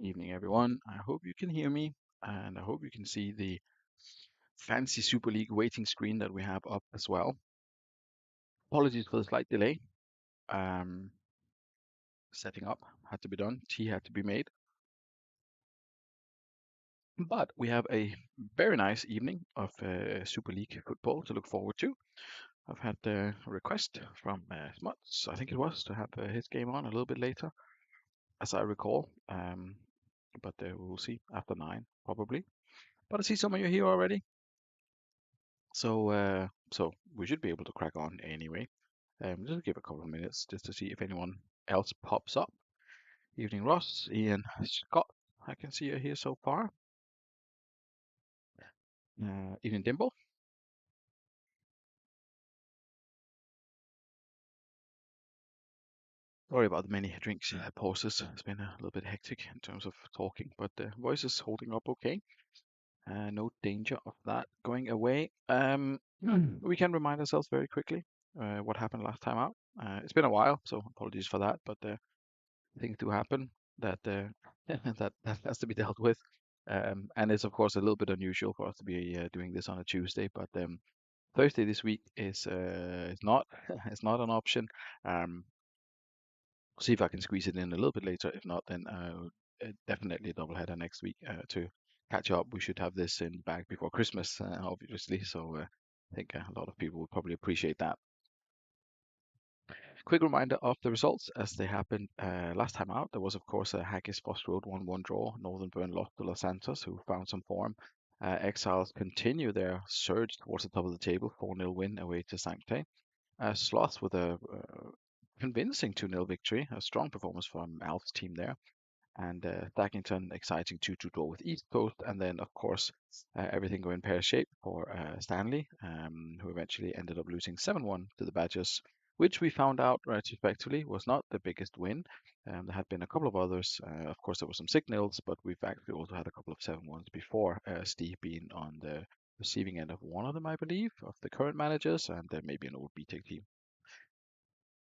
evening, everyone. I hope you can hear me and I hope you can see the fancy Super League waiting screen that we have up as well. Apologies for the slight delay. Um, Setting up had to be done, tea had to be made, but we have a very nice evening of Super League football to look forward to. I've had a request from Smuts, I think it was, to have his game on a little bit later, as I recall. But we'll see after 9, probably. But I see some of you here already. So we should be able to crack on anyway. Just give a couple of minutes just to see if anyone else pops up. Evening, Ross, Ian, Scott. I can see you here so far. Evening, Dimble. Sorry about the many drinks pauses. It's been a little bit hectic in terms of talking, but the voice is holding up okay. No danger of that going away. We can remind ourselves very quickly what happened last time out. It's been a while, so apologies for that, but things do happen that that has to be dealt with. And it's of course a little bit unusual for us to be doing this on a Tuesday, but Thursday this week is not is not an option. Um, See if I can squeeze it in a little bit later. If not, then definitely a double header next week to catch up. We should have this in the bag before Christmas, obviously. So I think a lot of people would probably appreciate that. Quick reminder of the results as they happened last time out. There was, of course, a Haggis Foss Road 1-1 draw. Northern Burn lost to Los Santos, who found some form. Exiles continue their surge towards the top of the table, 4-0 win away to Sancte. Sloth with a convincing 2-0 victory, a strong performance from Alf's team there. And Dackington, exciting 2-2 draw with East Coast. And then, of course, everything going pear-shaped for Stanley, who eventually ended up losing 7-1 to the Badgers, which we found out retrospectively was not the biggest win. There had been a couple of others. Of course, there were some signals, but we've actually also had a couple of 7-1s before, Steve being on the receiving end of one of them, I believe, of the current managers, and maybe an old BTEC team.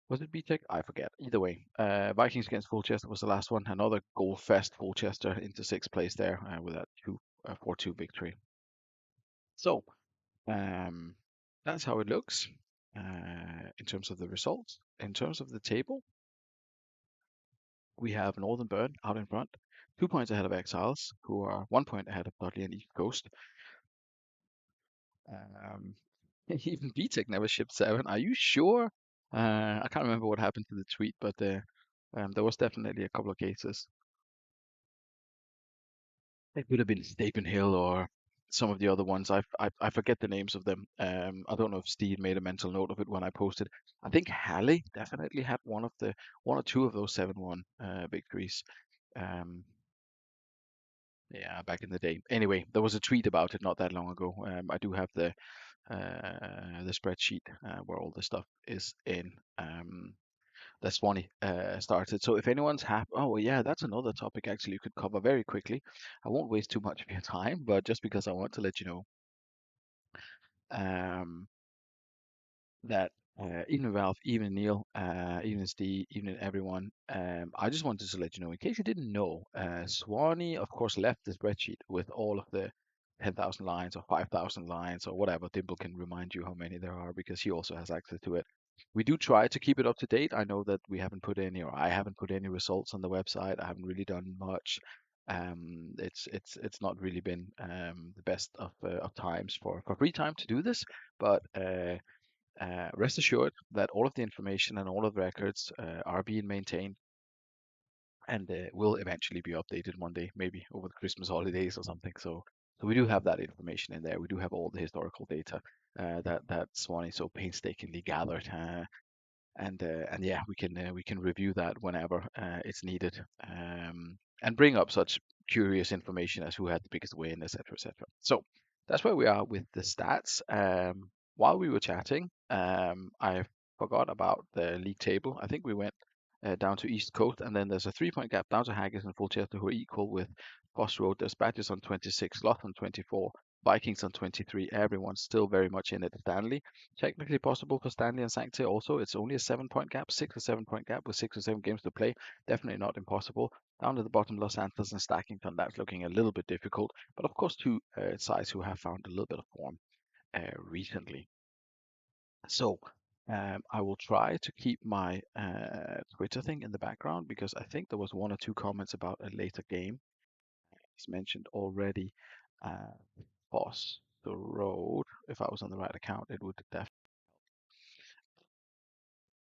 Was it BTEC? I forget. Either way, Vikings against Fulchester was the last one. Another goal fest. Fulchester into sixth place there with that 4-2 victory. So um, that's how it looks in terms of the results. In terms of the table, we have Northern Burn out in front, 2 points ahead of Exiles, who are 1 point ahead of Dudley and East Coast. Um, even BTEC never shipped 7. Are you sure? I can't remember what happened to the tweet, but there was definitely a couple of cases. It would have been Stapin Hill or some of the other ones. I forget the names of them. I don't know if Steve made a mental note of it when I posted. I think Halley definitely had one or two of those 7-1 victories. Um, yeah, back in the day. Anyway, there was a tweet about it not that long ago. I do have the spreadsheet where all the stuff is in. That Swanee started. So if anyone's happy, oh well, yeah, that's another topic actually you could cover very quickly. I won't waste too much of your time, but just because I want to let you know um, that even Ralph, even Neil, even Steve, even everyone, I just wanted to let you know, in case you didn't know, Swanee, of course, left the spreadsheet with all of the 10,000 lines or 5,000 lines or whatever. Dimple can remind you how many there are because he also has access to it. We do try to keep it up to date. I know that we haven't put any, or I haven't put any results on the website. I haven't really done much. It's not really been the best of times for free time to do this, but rest assured that all of the information and all of the records are being maintained and will eventually be updated one day, maybe over the Christmas holidays or something. So we do have that information in there. We do have all the historical data that Swanee so painstakingly gathered, and yeah, we can review that whenever it's needed, and bring up such curious information as who had the biggest win, etc., etc. So that's where we are with the stats. While we were chatting, I forgot about the league table. I think we went down to East Coast, and then there's a 3 point gap down to Haggis and Fulchester, who are equal with Foss Road. There's Badgers on 26, Slough on 24, Vikings on 23. Everyone's still very much in it. Stanley, technically possible for Stanley and Sanctay also. It's only a 7 point gap, 6 or 7 point gap with 6 or 7 games to play. Definitely not impossible. Down to the bottom, Los Santos and Stackington. That's looking a little bit difficult. But of course, two sides who have found a little bit of form recently. So I will try to keep my Twitter thing in the background because I think there was one or two comments about a later game. As mentioned already, uh, Boss the Road. If I was on the right account, it would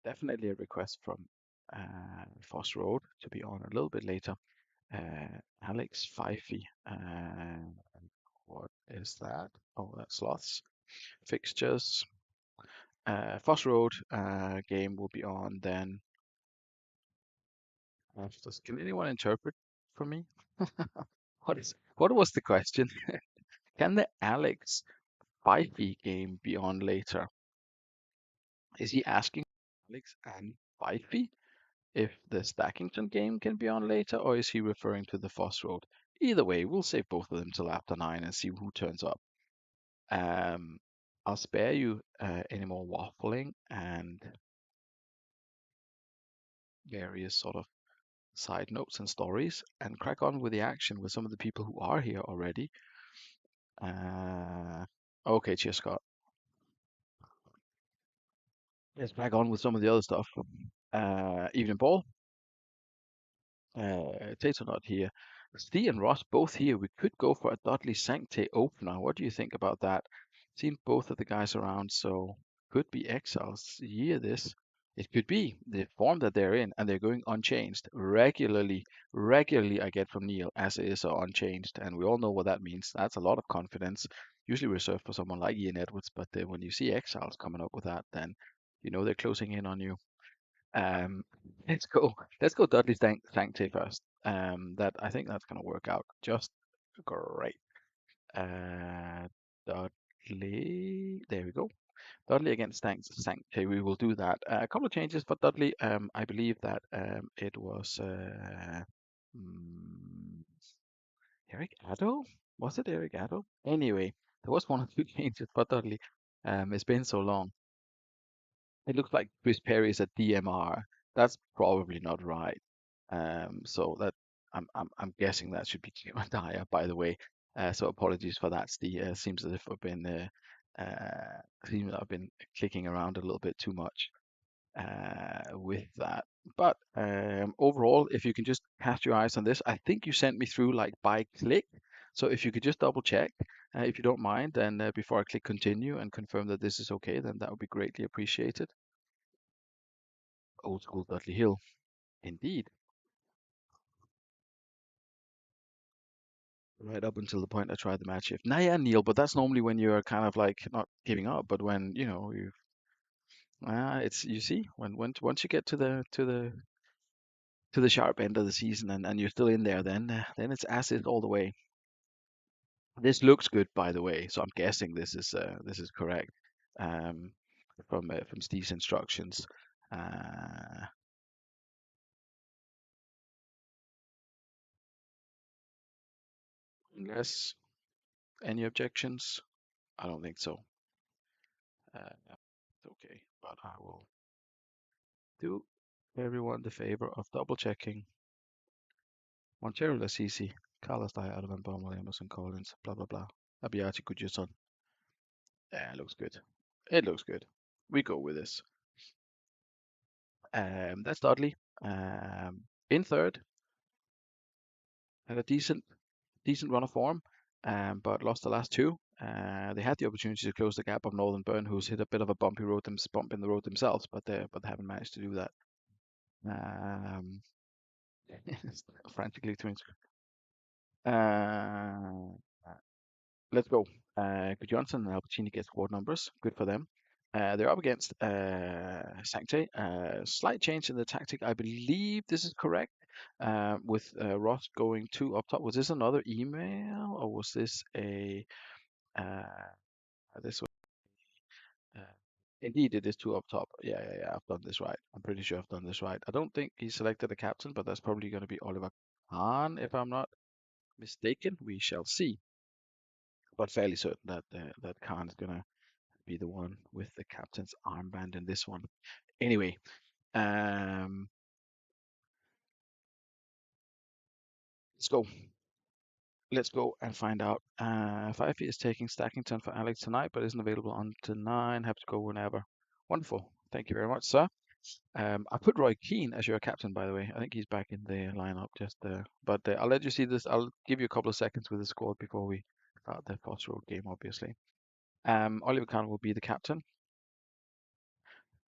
definitely a request from Foss Road to be on a little bit later. Alex Fifey. What is that? Oh, that's sloths. Fixtures. Foss Road game will be on then after. Can anyone interpret for me? What was the question? Can the Alex Fifey game be on later? Is he asking Alex and Fifey if the Stackington game can be on later, or is he referring to the Foss Road? Either way, we'll save both of them till after 9 and see who turns up. Um, I'll spare you any more waffling and various sort of side notes and stories and crack on with the action with some of the people who are here already. Okay, cheers, Scott. Let's crack on with some of the other stuff. Evening, Paul. Tato not here. Steve and Ross both here. We could go for a Dudley Sanctay opener. What do you think about that? Seen both of the guys around, so could be exiles. Yeah, this. It could be the form that they're in, and they're going unchanged regularly. Regularly, I get from Neil as is or unchanged, and we all know what that means. That's a lot of confidence, usually reserved for someone like Ian Edwards. But when you see exiles coming up with that, then you know they're closing in on you. Um, let's go. Let's go Dudley Sanctay first. That I think that's gonna work out just great. Uh, Dudley. There we go. Dudley against Sanctay. We will do that. A couple of changes for Dudley. I believe that it was mm, Eric Addo. Was it Eric Addo? Anyway, there was one or two changes for Dudley. It's been so long. It looks like Chris Perry is a DMR. That's probably not right. So that I'm guessing that should be Dyer, by the way. So apologies for that, Steve. Seems as if seems I've been clicking around a little bit too much with that. But overall, if you can just cast your eyes on this, I think you sent me through like by click. So if you could just double check, if you don't mind, then before I click continue and confirm that this is okay, then that would be greatly appreciated. Old school Dudley Hill, indeed. Right up until the point I tried the match shift. Nah, yeah, Neil, but that's normally when you're kind of like not giving up, but when it's you see when once you get to the sharp end of the season and you're still in there, then it's acid all the way. This looks good, by the way, so I'm guessing this is correct um, from Steve's instructions. Uh, unless any objections, I don't think so. It's okay, but I will do everyone the favor of double checking. Montero Lassisi, Carlos Dyer, Alvan Bomber, Emerson Collins, blah blah blah. Abiati Gudjusson. Yeah, it looks good. It looks good. We go with this. That's Dudley. In third, had a decent run of form, but lost the last two. They had the opportunity to close the gap of Northern Burn, who's hit a bit of a bump in the road themselves, but they haven't managed to do that. Um, frantically twins. Uh, let's go. Good Johnson and Alpacini get squad numbers. Good for them. They're up against Sanctay. Slight change in the tactic. I believe this is correct. With Ross going two up top. Was this another email or was this a uh, this was uh, indeed it is two up top. Yeah. I've done this right. I'm pretty sure I've done this right. I don't think he selected a captain, but that's probably going to be Oliver Kahn if I'm not mistaken. We shall see. but fairly certain that that Khan is gonna be the one with the captain's armband in this one. Anyway, um, let's go. Let's go and find out. 5 feet is taking Stackington for Alex tonight, but isn't available until 9. Have to go whenever. Wonderful. Thank you very much, sir. I put Roy Keane as your captain, by the way. I think he's back in the lineup. But I'll let you see this. I'll give you a couple of seconds with the squad before we start the Foss Road game, obviously. Oliver Kahn will be the captain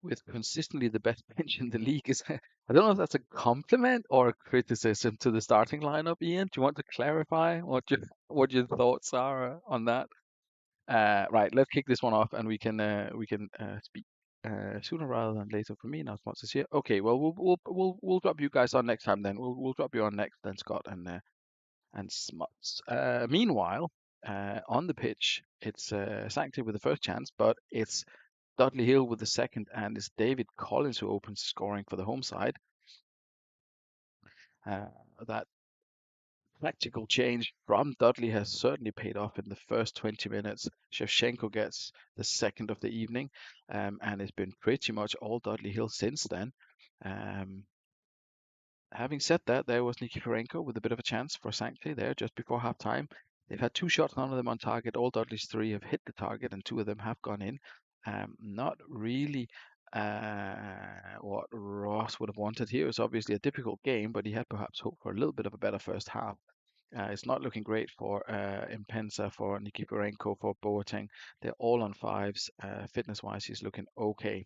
with consistently the best bench in the league. Is I don't know if that's a compliment or a criticism to the starting lineup, Ian. Do you want to clarify what your thoughts are on that? Right, let's kick this one off, and we can speak sooner rather than later for me. Now, sponsors here. Okay, well, we'll drop you guys on next time then. We'll drop you on next then, Scott and Smuts. Meanwhile, on the pitch, it's Sanctuary with the first chance, but it's Dudley Hill with the second, and it's David Collins who opens scoring for the home side. Uh, that tactical change from Dudley has certainly paid off in the first 20 minutes. Shevchenko gets the second of the evening, and it's been pretty much all Dudley Hill since then. Um, Having said that, there was Nikiforenko with a bit of a chance for Sanctuary there just before half time. They've had two shots, none of them on target. All Dudley's three have hit the target, and two of them have gone in. Not really what Ross would have wanted here. It's obviously a difficult game, but he had perhaps hoped for a little bit of a better first half. It's not looking great for Impensa, for Nikiforenko, for Boateng. They're all on fives. Fitness-wise, he's looking okay.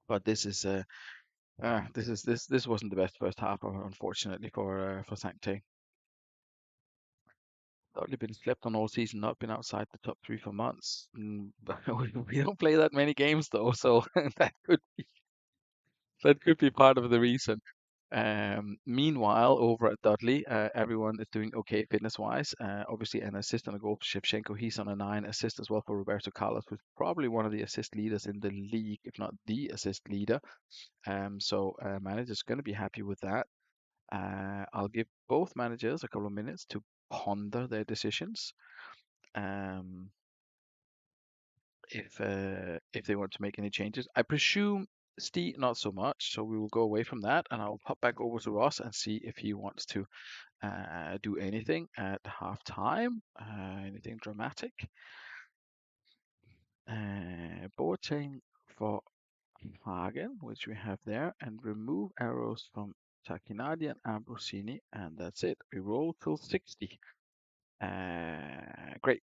But this wasn't the best first half, unfortunately, for Sancte. Totally been slept on all season, not been outside the top three for months. But we don't play that many games though, so that could be part of the reason. Meanwhile, over at Dudley, everyone is doing okay fitness-wise. Obviously, an assist and a goal for Shevchenko. He's on a 9 assist as well for Roberto Carlos, who's probably one of the assist leaders in the league, if not the assist leader. So manager's going to be happy with that. I'll give both managers a couple of minutes to ponder their decisions. Um, if they want to make any changes. I presume Steve not so much, so we will go away from that, and I'll pop back over to Ross and see if he wants to do anything at halftime, anything dramatic. Boateng for Hagen, which we have there, and remove arrows from Takinadi and Ambrosini, and that's it. We roll till 60. Great.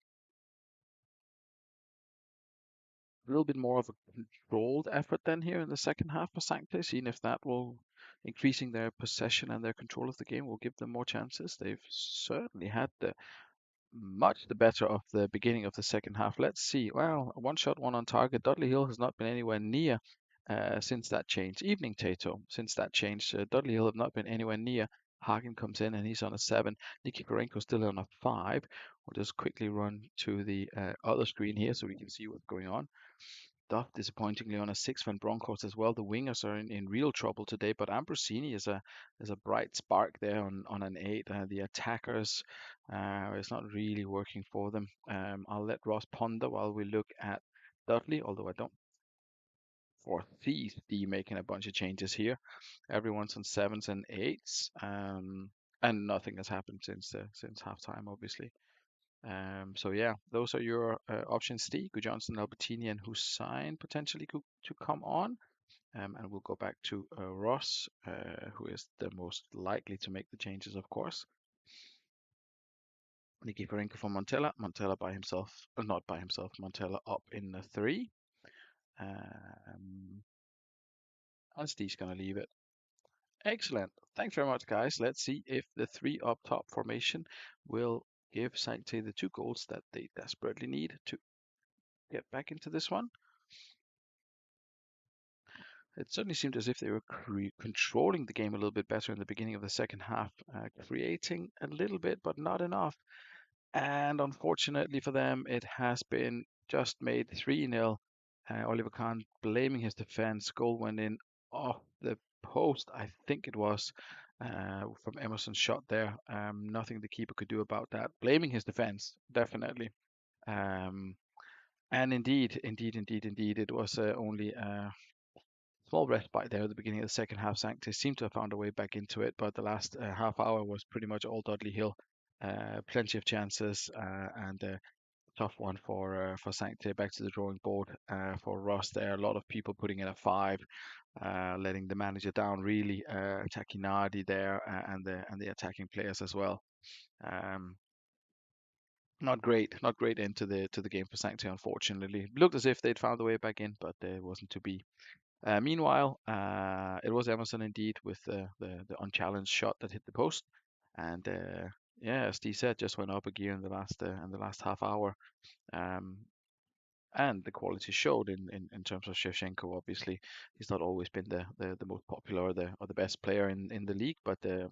A little bit more of a controlled effort then here in the second half for Sancte, seeing if that will increasing their possession and their control of the game will give them more chances. They've certainly had much the better of the beginning of the second half. Let's see. Well, one shot, one on target. Dudley Hill has not been anywhere near since that change. Evening Tato, since that change, Dudley Hill have not been anywhere near. Hagen comes in and he's on a 7. Nikiforenko still on a 5. We'll just quickly run to the other screen here so we can see what's going on. Duff disappointingly on a 6 when Broncos as well. The wingers are in real trouble today, but Ambrosini is a bright spark there on an 8. The attackers, it's not really working for them. I'll let Ross ponder while we look at Dudley, although I don't foresee Steve making a bunch of changes here. Everyone's on 7s and 8s, and nothing has happened since halftime, obviously. So yeah, those are your options: Steve, Johnson, Albertini, and Hussein potentially to come on. And we'll go back to Ross, who is the most likely to make the changes, of course. Nikiforenko for Montella. Montella by himself, not by himself. Montella up in the 3. Um, and Steve's gonna leave it. Excellent. Thanks very much, guys. Let's see if the 3 up top formation will give Sancte the 2 goals that they desperately need to get back into this one. It certainly seemed as if they were controlling the game a little bit better in the beginning of the second half, creating a little bit, but not enough. And unfortunately for them, it has been just made 3-0. Oliver Kahn blaming his defense. Goal went in off the post, I think it was. from Emerson's shot there. Nothing the keeper could do about that. Blaming his defense, definitely. Um, and indeed, it was only a small respite there at the beginning of the second half. Sancti seemed to have found a way back into it, but the last half hour was pretty much all Dudley Hill. Plenty of chances and tough one for Sancti. Back to the drawing board for Ross there. A lot of people putting in a five, letting the manager down really. Takinadi there and the attacking players as well. Um, not great into the game for Sancti, unfortunately. Looked as if they'd found a way back in, but it wasn't to be. Meanwhile, it was Emerson indeed with the unchallenged shot that hit the post, and yeah, as Steve said, just went up a gear in the last half hour. Um, and the quality showed in terms of Shevchenko. Obviously, he's not always been the most popular or the best player in the league, but the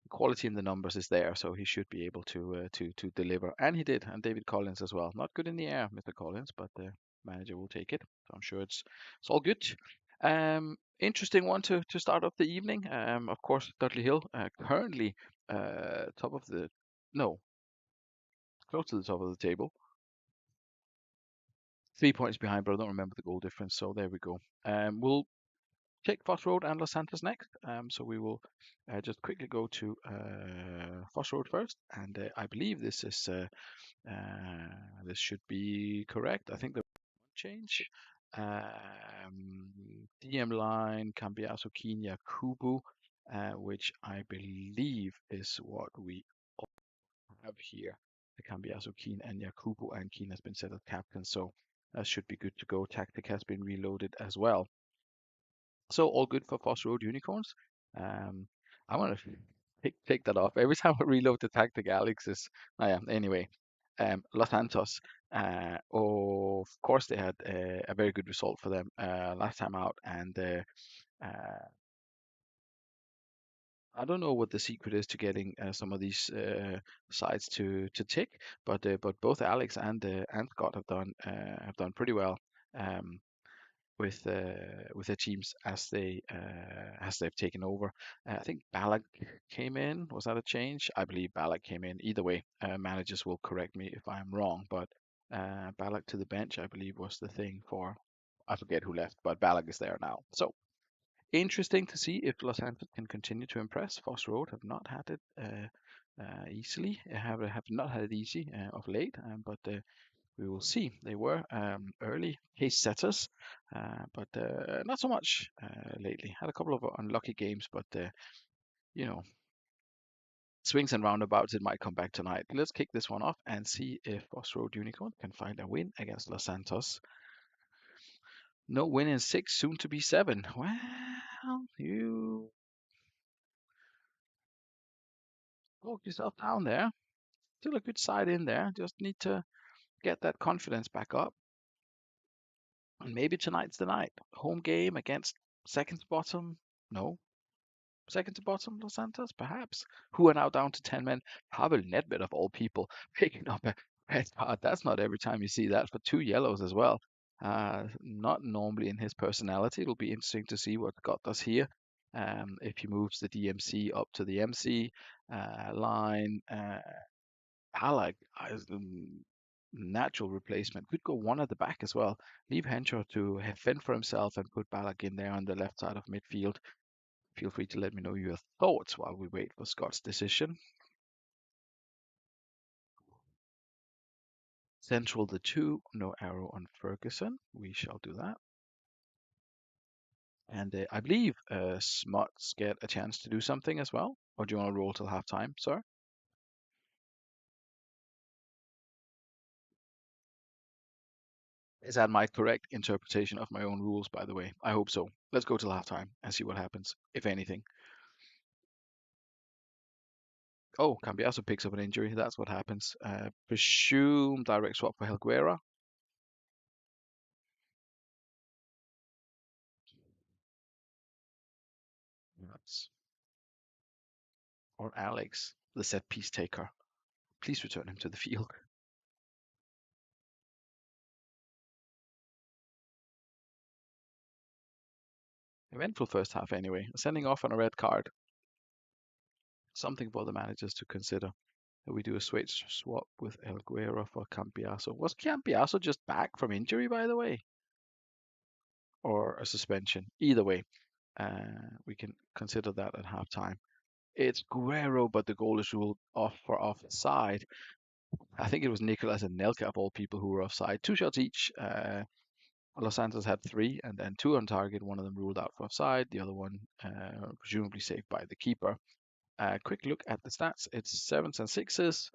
quality in the numbers is there, so he should be able to deliver, and he did. And David Collins as well. Not good in the air, Mr. Collins, but the manager will take it. So I'm sure it's all good. Interesting one to start off the evening. Of course, Dudley Hill currently top of the no close to the top of the table. 3 points behind, but I don't remember the goal difference. So there we go. We'll take Foss Road and Los Santos next. So we will just quickly go to Foss Road first, and I believe this should be correct. I think the change. DM line Cambiaso Kenya Kubu, which I believe is what we have here. The Cambiaso Keen and Yakubu, and Keen has been set as captain, so that should be good to go. Tactic has been reloaded as well. So all good for Foss Road Unicorns. Um, I want to take that off. Every time I reload the tactic, Alex is. Oh yeah, anyway, Los Santos. Of course, they had a very good result for them last time out, and uh, I don't know what the secret is to getting some of these sides to tick, but both Alex and Scott have done pretty well. Um, with their teams as they've taken over. I think Ballack came in. Was that a change? I believe Ballack came in. Either way, managers will correct me if I'm wrong, but Ballack to the bench, I believe, was the thing for. I forget who left, but Ballack is there now. So interesting to see if Los Angeles can continue to impress. Foss Road have not had it easily. Have not had it easy of late, but we will see. They were early case setters, but not so much lately. Had a couple of unlucky games, but you know, swings and roundabouts. It might come back tonight. Let's kick this one off and see if Boss Road Unicorn can find a win against Los Santos. No win in 6, soon to be 7. Well, you broke yourself down there. Still a good side in there. Just need to get that confidence back up. And maybe tonight's the night. Home game against second to bottom. No, second to bottom, Los Santos, perhaps, who are now down to 10 men. Pavel Nedved, of all people, picking up a red card. That's not every time you see that, for 2 yellows as well. Not normally in his personality. It'll be interesting to see what Scott does here. If he moves the DMC up to the MC line, Palak is a natural replacement. Could go one at the back as well. Leave Henshaw to fend for himself and put Balak in there on the left side of midfield. Feel free to let me know your thoughts while we wait for Scott's decision. Central the 2, no arrow on Ferguson. We shall do that. And I believe Smuts get a chance to do something as well. Or do you want to roll till half time, sir? Is that my correct interpretation of my own rules, by the way? I hope so. Let's go till halftime and see what happens, if anything. Oh, Cambiaso picks up an injury. That's what happens. Presume direct swap for Helguera. Yes. Or Alex, the set piece taker. Please return him to the field. Eventful first half anyway. Sending off on a red card. Something for the managers to consider. We do a switch swap with El Guerra for Cambiaso. Was Cambiaso just back from injury, by the way? Or a suspension? Either way, we can consider that at halftime. It's Guerrero, but the goal is ruled off for offside. I think it was Nicolas and Nelka of all people who were offside. Two shots each. Los Santos had three, and then two on target. One of them ruled out for offside. The other one presumably saved by the keeper. Quick look at the stats. It's sevens and sixes.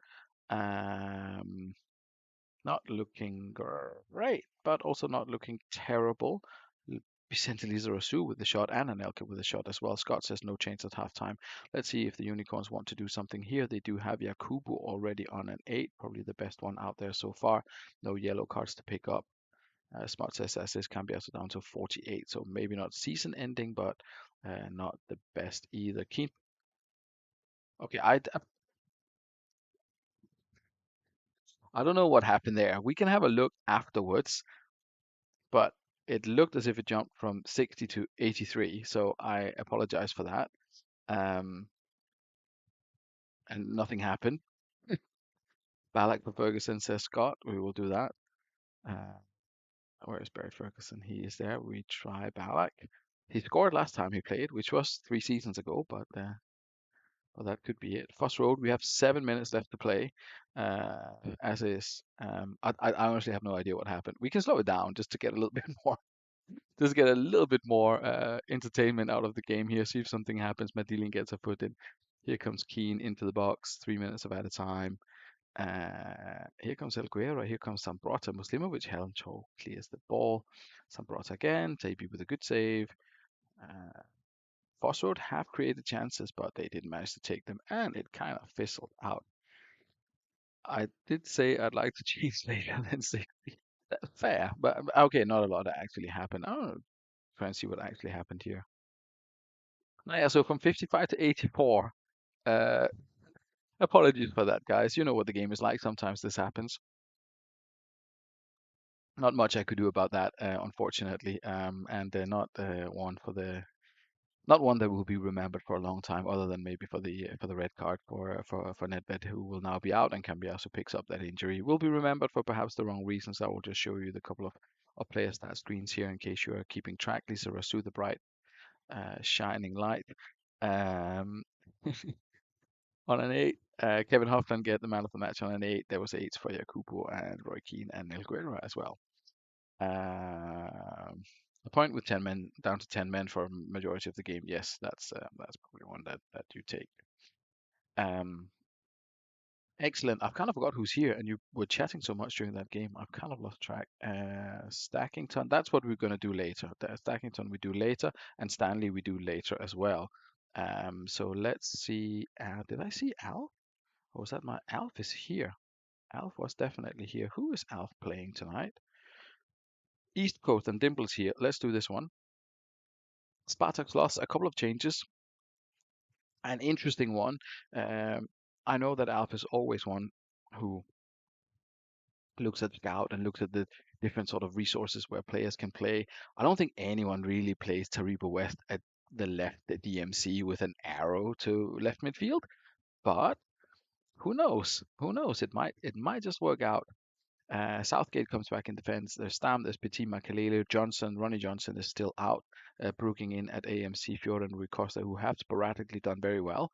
Um, Not looking great, but also not looking terrible. Vicente Lizarazu with the shot and Anelka with the shot as well. Scott says no change at halftime. Let's see if the Unicorns want to do something here. They do have Yakubu already on an 8, probably the best one out there so far. No yellow cards to pick up. Smart says this can be also down to 48, so maybe not season ending, but not the best either. Keen. Okay, I don't know what happened there. We can have a look afterwards, but it looked as if it jumped from 60 to 83. So I apologize for that. Um, and nothing happened. Ballack for Ferguson, says Scott. We will do that. Uh, where is Barry Ferguson? He is there. We try Ballack. He scored last time he played, which was 3 seasons ago, but well, that could be it. Foss Road, we have 7 minutes left to play, as is. I honestly have no idea what happened. We can slow it down just to get a little bit more just get a little bit more entertainment out of the game here. See if something happens. Madilin gets a foot in. Here comes Keane into the box. 3 minutes of added time. Here comes El Guerra. Here comes Sambrota. Muslimovic Cho clears the ball. Sambrota again. Taby with a good save. Uh, Fossroad have created chances, but they didn't manage to take them, and it kind of fizzled out. I did say I'd like to change later than 60. That's fair, but okay, not a lot that actually happened. I don't know. Try and see what actually happened here. Yeah, so from 55 to 84. Uh, Apologies for that, guys. You know what the game is like. Sometimes this happens. Not much I could do about that, unfortunately. And not one for the not one that will be remembered for a long time, other than maybe for the red card for Nedved, who will now be out and can be also picks up that injury. Will be remembered for perhaps the wrong reasons. I will just show you the couple of player stat screens here in case you are keeping track. Lisa Rasu, the bright shining light. Um, on an 8. Kevin Hoffman get the man of the match on an 8. There was 8s for Jakubo and Roy Keane and Neil Guerra as well. A point with 10 men, down to 10 men for a majority of the game. Yes, that's probably one that you take. Um, Excellent. I've kind of forgot who's here, and you were chatting so much during that game. I've kind of lost track. Stackington, that's what we're going to do later. Stackington we do later, and Stanley we do later as well. So let's see. Did I see Alf? Or was that my Alf is here? Alf was definitely here. Who is Alf playing tonight? East Coast and Dimples here. Let's do this one. Spartak's lost a couple of changes. An interesting one. Um, I know that Alf is always one who looks at Scout and looks at the different sort of resources where players can play. I don't think anyone really plays Taribo West at the left, the DMC with an arrow to left midfield. But who knows? Who knows? It might just work out. Southgate comes back in defence. There's Stam, there's Petit Makalele, Johnson, Ronnie Johnson is still out. Brooking in at AMC, Fjord and Rui Costa, who have sporadically done very well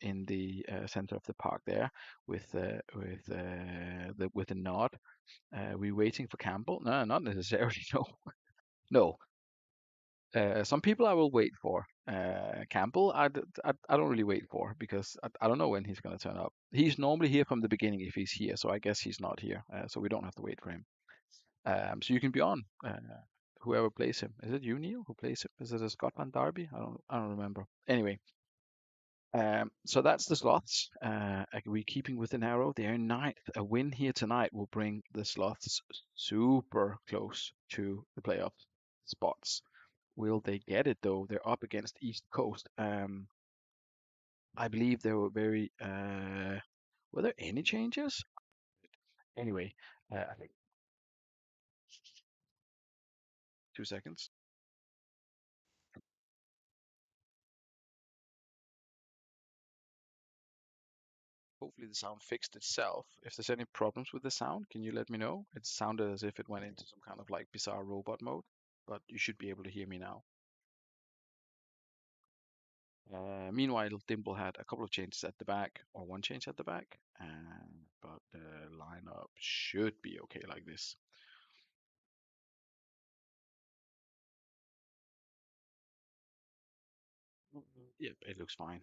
in the center of the park there with a nod. We waiting for Campbell? No, not necessarily. No, no. Some people I will wait for. Campbell, I don't really wait for because I don't know when he's going to turn up. He's normally here from the beginning if he's here, so I guess he's not here. So we don't have to wait for him. So you can be on. Whoever plays him. Is it you, Neil, who plays him? Is it a Scotland derby? I don't remember. Anyway, so that's the slots. Are we keeping with an arrow? They're in ninth. A win here tonight will bring the slots super close to the playoff spots. Will they get it though? They're up against East Coast. I believe they were very. Were there any changes? Anyway, I think 2 seconds. hopefully the sound fixed itself. If there's any problems with the sound, can you let me know? It sounded as if it went into some kind of like bizarre robot mode, but you should be able to hear me now. Meanwhile, Dimple had a couple of changes at the back, or one change at the back, but the lineup should be okay like this. Yep, it looks fine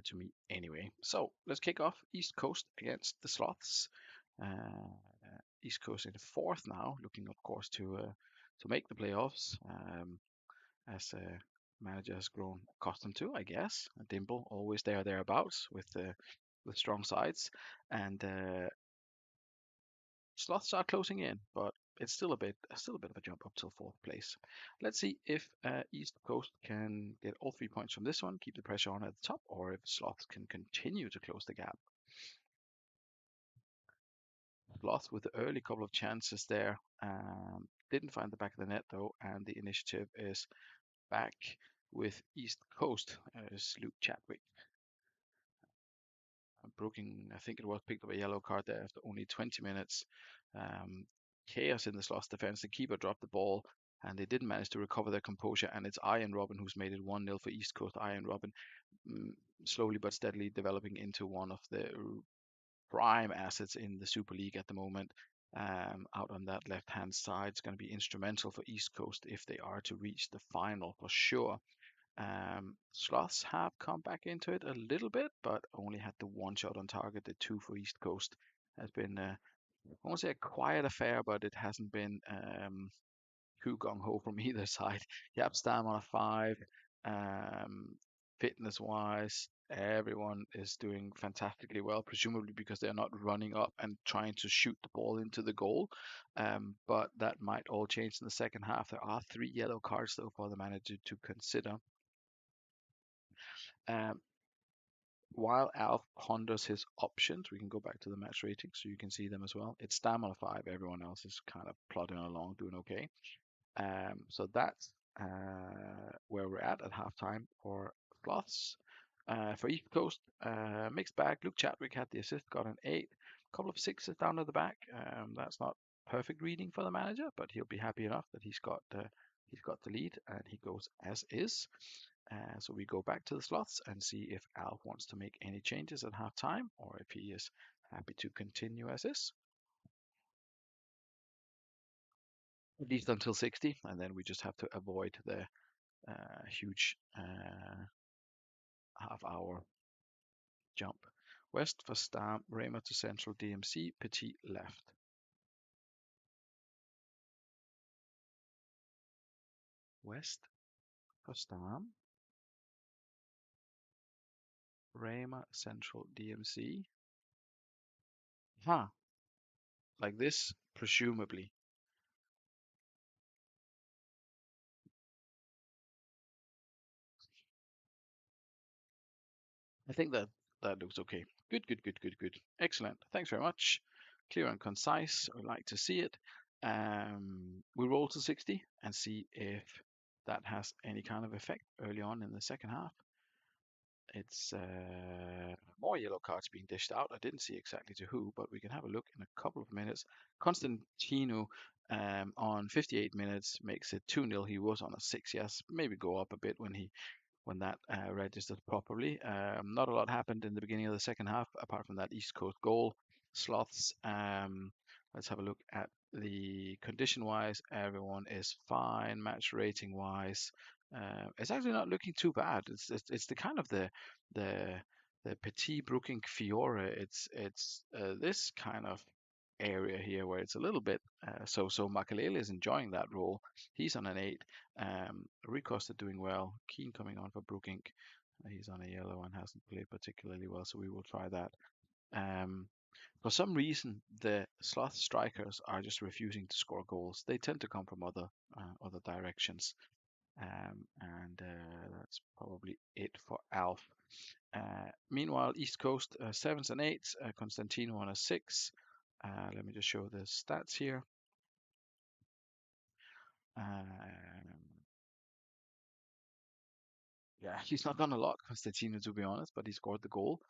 to me anyway. So let's kick off East Coast against the Sloths. East Coast in the fourth now, looking of course to make the playoffs, as manager has grown accustomed to, I guess. Dimple always there thereabouts with strong sides, and Sloths are closing in, but it's still a bit of a jump up till fourth place. Let's see if East Coast can get all 3 points from this one, keep the pressure on at the top, or if Sloths can continue to close the gap. Sloths with the early couple of chances there, didn't find the back of the net though, and the initiative is back with East Coast as Luke Chadwick. Brooking, I think it was, picked up a yellow card there after only 20 minutes. Chaos in the Sloths defense. The keeper dropped the ball and they didn't manage to recover their composure. And it's Iron Robin who's made it 1-0 for East Coast. Iron Robin mm, slowly but steadily developing into one of the prime assets in the Super League at the moment. Out on that left hand side, it's going to be instrumental for East Coast if they are to reach the final for sure. Sloths have come back into it a little bit, but only had the one shot on target. The two for East Coast has been, I won't say a quiet affair, but it hasn't been too gung ho from either side. Yep, Stam on a 5. Um, Fitness wise, everyone is doing fantastically well, presumably because they're not running up and trying to shoot the ball into the goal. But that might all change in the second half. There are 3 yellow cards though for the manager to consider. Um, while Alf ponders his options, we can go back to the match rating so you can see them as well. It's Stam on a 5. Everyone else is kind of plodding along, doing okay. So that's where we're at halftime for Sloths. For East Coast, mixed bag. Luke Chadwick had the assist, got an 8. A couple of 6s down at the back. That's not perfect reading for the manager, but he'll be happy enough that he's got the lead and he goes as is. So we go back to the Sloths and see if Alf wants to make any changes at halftime or if he is happy to continue as is. At least until 60, and then we just have to avoid the huge half-hour jump. West for Stam, Raymer to central DMC, Petit left. West for Stam, Raymer central DMC. Huh, like this, presumably. I think that looks okay. Good, good, good, good, good. Excellent. Thanks very much. Clear and concise. I like to see it. We roll to 60 and see if that has any kind of effect early on in the second half. It's more yellow cards being dished out. I didn't see exactly to who, but we can have a look in a couple of minutes. Constantino on 58 minutes makes it 2-0. He was on a 6, yes. Maybe go up a bit when that registered properly. Not a lot happened in the beginning of the second half, apart from that East Coast goal. Sloths, let's have a look at the condition-wise. Everyone is fine. Match rating-wise, it's actually not looking too bad. It's the kind of the the Petit Brooking Fiore. It's this kind of area here where it's a little bit so Makalele is enjoying that role. He's on an 8. Ricosta doing well. Keen coming on for Brooking. He's on a yellow and hasn't played particularly well, so we will try that. Um, for some reason, the Sloth strikers are just refusing to score goals. They tend to come from other directions, and that's probably it for Alf. Meanwhile, East Coast 7s and 8s. Constantino on a 6. Let me just show the stats here. Um, yeah, he's not done a lot, Constantino, to be honest, but he scored the goal.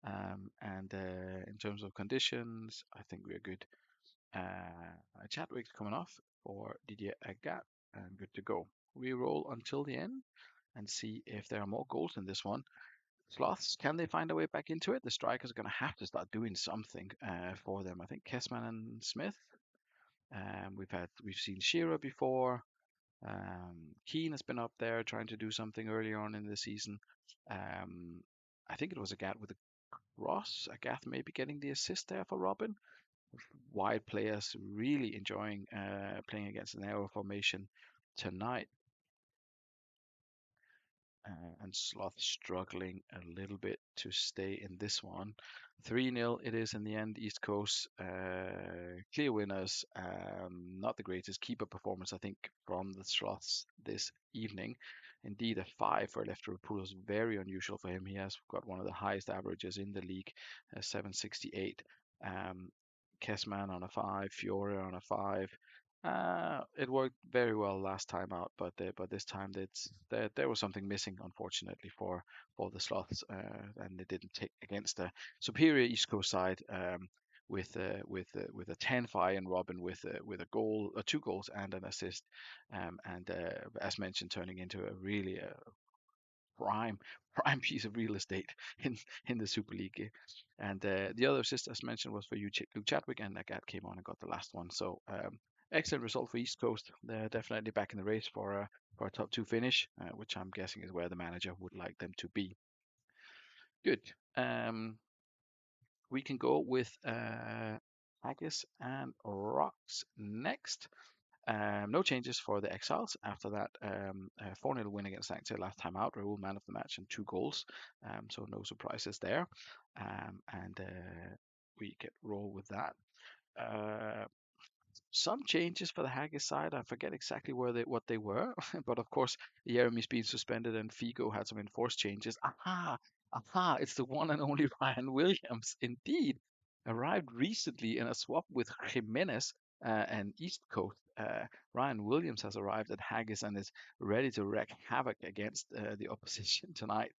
And in terms of conditions, I think we're good. Chadwick's coming off for Didier Agat and good to go. We roll until the end and see if there are more goals in this one. Sloths, can they find a way back into it? The strikers are going to have to start doing something for them. I think Kessman and Smith. We've seen Shearer before. Keane has been up there trying to do something earlier on in the season. Um, I think it was Agat with a cross. Agat maybe getting the assist there for Robin. Wide players really enjoying playing against an arrow formation tonight. And Sloth struggling a little bit to stay in this one. 3-0 it is in the end. East Coast clear winners. Not the greatest keeper performance, I think, from the Sloths this evening. Indeed, a 5 for Liverpool was very unusual for him. He has got one of the highest averages in the league, 768. Um, Kessman on a 5, Fiore on a 5. It worked very well last time out, but this time there was something missing, unfortunately, for the Sloths, and they didn't take against a superior East Coast side with a 10-5 and Robin with a goal, 2 goals and an assist, and as mentioned, turning into a really prime prime piece of real estate in the Super League. And the other assist, as mentioned, was for you, Luke Chadwick, and Agat came on and got the last one. So excellent result for East Coast. They're definitely back in the race for a top two finish, which I'm guessing is where the manager would like them to be. Good. Um, we can go with Haggis and Rocks next. No changes for the Exiles after that 4-0 win against Sanctia last time out. Raul, man of the match, and 2 goals. So no surprises there. And we get roll with that. Uh, some changes for the Haggis side. I forget exactly what they were, but of course Jeremy's been suspended and Figo had some enforced changes. Aha! It's the one and only Ryan Williams. Indeed, arrived recently in a swap with Jimenez and East Coast. Ryan Williams has arrived at Haggis and is ready to wreak havoc against the opposition tonight.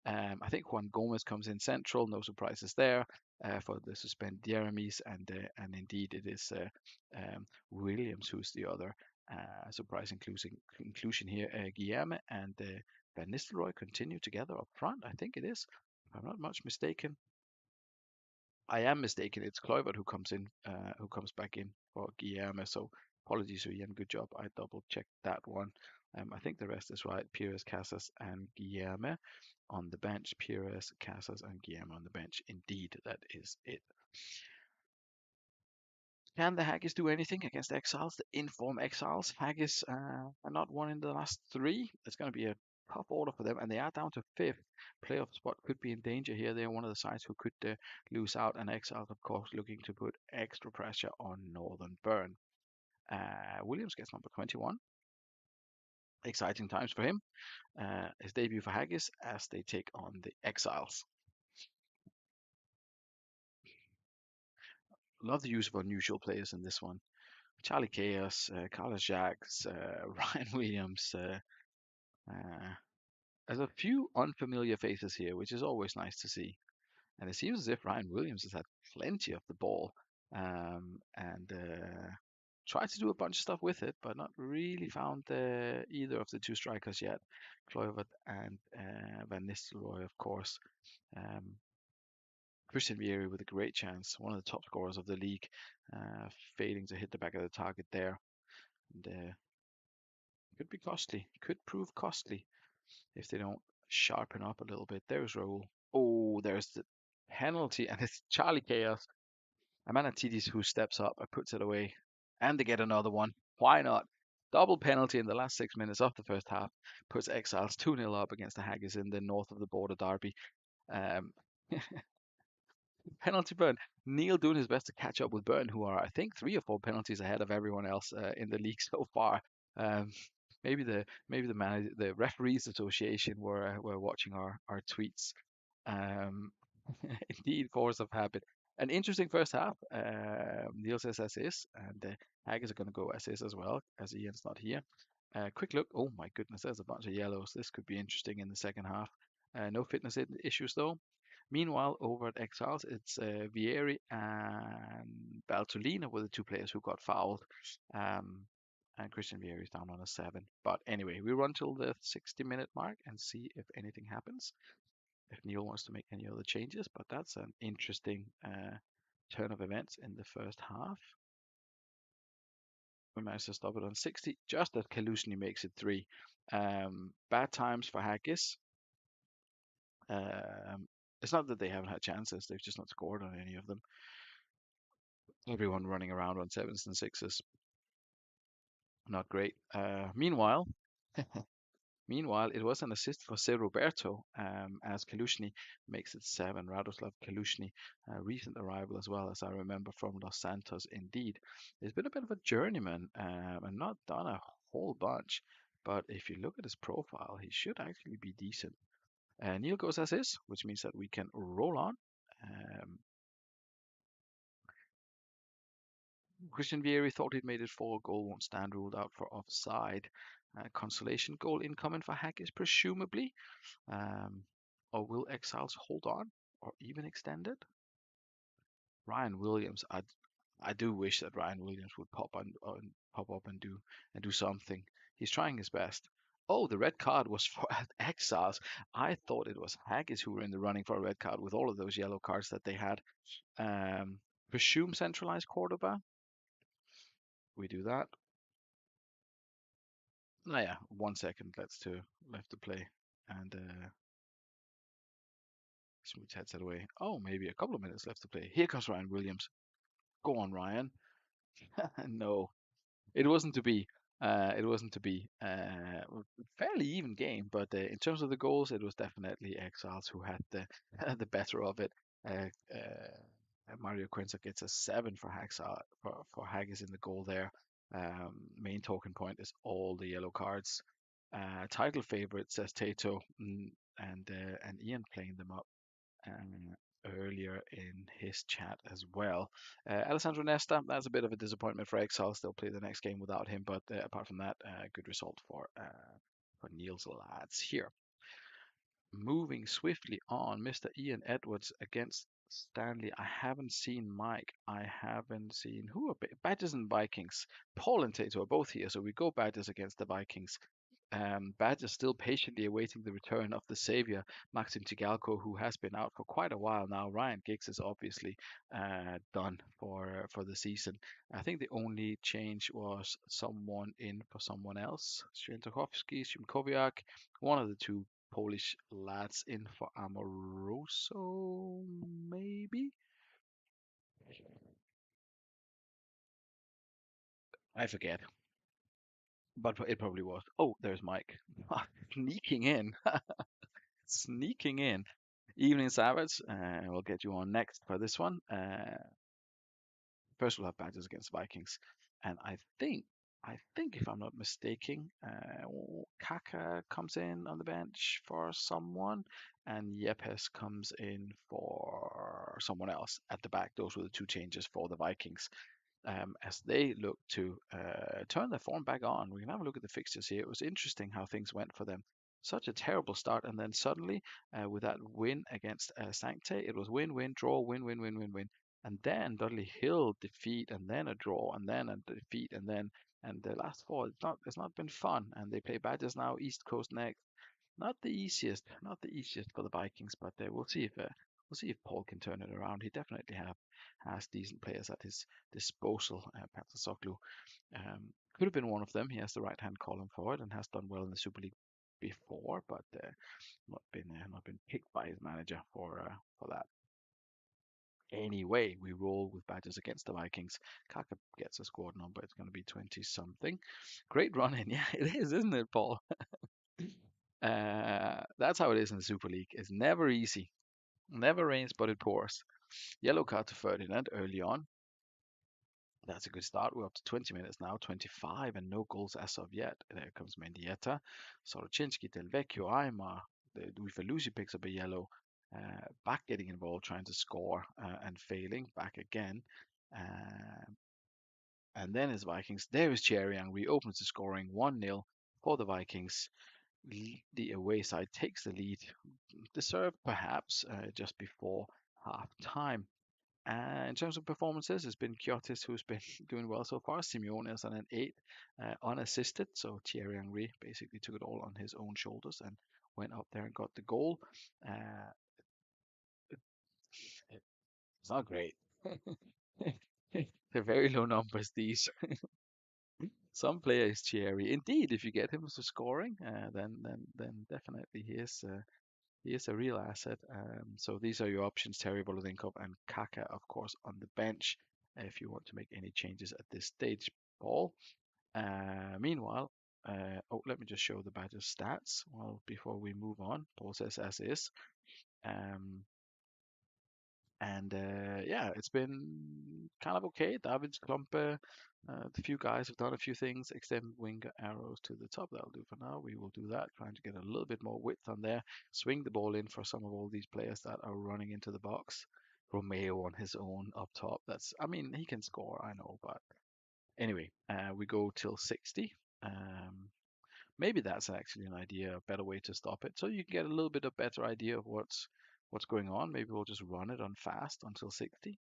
I think Juan Gomez comes in central. No surprises there for the suspended Jeremy's, and indeed it is. Williams, who's the other surprise inclusion here. Guillaume and Van Nistelrooy continue together up front. I think it is, if I'm not much mistaken. I am mistaken. It's Kluivert who comes back in for Guillaume. So apologies to Ian. Good job. I double checked that one. I think the rest is right. Pires, Casas, and Guillaume on the bench. Pires, Casas, and Guillaume on the bench. Indeed, that is it. Can the Haggis do anything against the Exiles, the inform Exiles? Haggis are not won in the last 3. It's going to be a tough order for them, and they are down to 5th. Playoff spot could be in danger here. They're one of the sides who could lose out, and Exiles, of course, looking to put extra pressure on Northern Burn. Williams gets number 21. Exciting times for him. His debut for Haggis as they take on the Exiles. Love the use of unusual players in this one. Charlie Chaos, Carlos Jacques, Ryan Williams. There's a few unfamiliar faces here, which is always nice to see. And it seems as if Ryan Williams has had plenty of the ball and tried to do a bunch of stuff with it, but not really found either of the 2 strikers yet. Kluivert and Van Nistelrooy, of course. Um, Christian Vieri with a great chance, one of the top scorers of the league, failing to hit the back of the target there. And could be costly, could prove costly if they don't sharpen up a little bit. There's Raul. Oh, there's the penalty, and it's Charlie Chaos. Amanatidis who steps up and puts it away, and they get another one. Why not? Double penalty in the last 6 minutes of the first half puts Exiles 2-0 up against the Haggis in the north of the border derby. Um, penalty burn. Neil doing his best to catch up with Burn, who are, I think, 3 or 4 penalties ahead of everyone else in the league so far. Um, maybe the referees association were watching our tweets. Um, indeed, force of habit. An interesting first half. Neil says assist, and Haggis are going to go assist as well, as Ian's not here. Quick look. Oh my goodness, there's a bunch of yellows. This could be interesting in the second half. No fitness issues though. Meanwhile, over at Exiles, it's Vieri and Baltolina were the two players who got fouled. Um, and Christian Vieri is down on a 7. But anyway, we run till the 60-minute mark and see if anything happens, if Neil wants to make any other changes. But that's an interesting turn of events in the first half. We managed to stop it on 60, just as Kalusny makes it 3. Bad times for Haggis. It's not that they haven't had chances, they've just not scored on any of them. Everyone running around on 7s and 6s. Not great. Meanwhile, it was an assist for Se Roberto as Kalushny makes it 7. Radoslav Kalushny, a recent arrival as well, as I remember from Los Santos. Indeed, he's been a bit of a journeyman and not done a whole bunch. But if you look at his profile, he should actually be decent. Neil goes as is, which means that we can roll on. Um, Christian Vieri thought he'd made it 4. Goal won't stand, ruled out for offside. Consolation goal incoming for Hackers, presumably. Um, or will Exiles hold on or even extend it? Ryan Williams, I do wish that Ryan Williams would pop up and do something. He's trying his best. Oh, the red card was for Exiles. I thought it was Haggis who were in the running for a red card with all of those yellow cards that they had. Um, Presume centralized Cordoba. We do that. Oh yeah, 1 second left to play, and Smooth heads it away. Oh, maybe a couple of minutes left to play. Here comes Ryan Williams. Go on, Ryan. No, it wasn't to be. It wasn't to be. Fairly even game, but in terms of the goals, it was definitely Exiles who had the the better of it. Uh, Mario Quinza gets a 7 for for Haggis in the goal there. Main talking point is all the yellow cards. Title favorite says Tato, and Ian playing them up earlier in his chat as well. Alessandro Nesta, that's a bit of a disappointment for Exiles. They'll play the next game without him, but apart from that, good result for Niels lads here. Moving swiftly on, Mr. Ian Edwards against Stanley. I haven't seen Mike. I haven't seen who are Badgers and Vikings. Paul and Tato are both here, so we go Badgers against the Vikings. Badgers still patiently awaiting the return of the savior, Maxim Tigalko, who has been out for quite a while now. Ryan Giggs is obviously done for the season. I think the only change was someone in for someone else. Świętochowski, Szymkowiak, one of the two Polish lads in for Amoroso, maybe? I forget, but it probably was. Oh, there's Mike. Sneaking in. Sneaking in. Evening Savage, we'll get you on next for this one. First, we'll have Badgers against Vikings, and I think if I'm not mistaken, Kaka comes in on the bench for someone, and Yepes comes in for someone else at the back. Those were the two changes for the Vikings as they look to turn their form back on. We can have a look at the fixtures here. It was interesting how things went for them. Such a terrible start, and then suddenly, with that win against Sancte, it was win, win, draw, win, win, win, win, win, and then Dudley Hill defeat, and then a draw, and then a defeat, and the last four. It's not been fun, and they play Badgers now, East Coast next. Not the easiest for the Vikings, but we'll see if Paul can turn it around. He definitely has decent players at his disposal. Patasoglu could have been one of them. He has the right hand column forward and has done well in the Super League before, but not been picked by his manager for that. Anyway, we roll with Badgers against the Vikings. Kaka gets a squad number. It's going to be 20 something. Great run in. Yeah, it is, isn't it, Paul? That's how it is in the Super League. It's never easy. Never rains, but it pours. Yellow card to Ferdinand early on. That's a good start. We're up to 20 minutes now, 25, and no goals as of yet. There comes Mendieta. Sorocinski, Del Vecchio, Aymar. Lucy picks up a yellow. Back getting involved, trying to score and failing. Back again. Uh, and then is Vikings. There is Cherry and reopens the scoring 1-0 for the Vikings. the away side takes the lead, deserved perhaps just before half time. In terms of performances, it's been Kiotis who's been doing well so far. Simeone is on an 8, unassisted. So Thierry Henry basically took it all on his own shoulders and went up there and got the goal. Uh, it's not great. They're very low numbers, these. Some players, Thierry. Indeed, if you get him to scoring, then definitely he is a real asset. So these are your options: Terry Volodinkov and Kaka, of course, on the bench. If you want to make any changes at this stage, Paul. Meanwhile, let me just show the Badgers stats. Well, before we move on, Paul says as is. Um, and yeah, it's been kind of okay. David's Klumpe, the few guys have done a few things, extend winger arrows to the top. That'll do for now. We will do that, trying to get a little bit more width on there. Swing the ball in for some of all these players that are running into the box. Romeo on his own up top. I mean, he can score, I know, but anyway, we go till 60. Um, Maybe that's actually an idea, a better way to stop it. So you can get a little bit of better idea of what's going on. Maybe we'll just run it on fast until 60.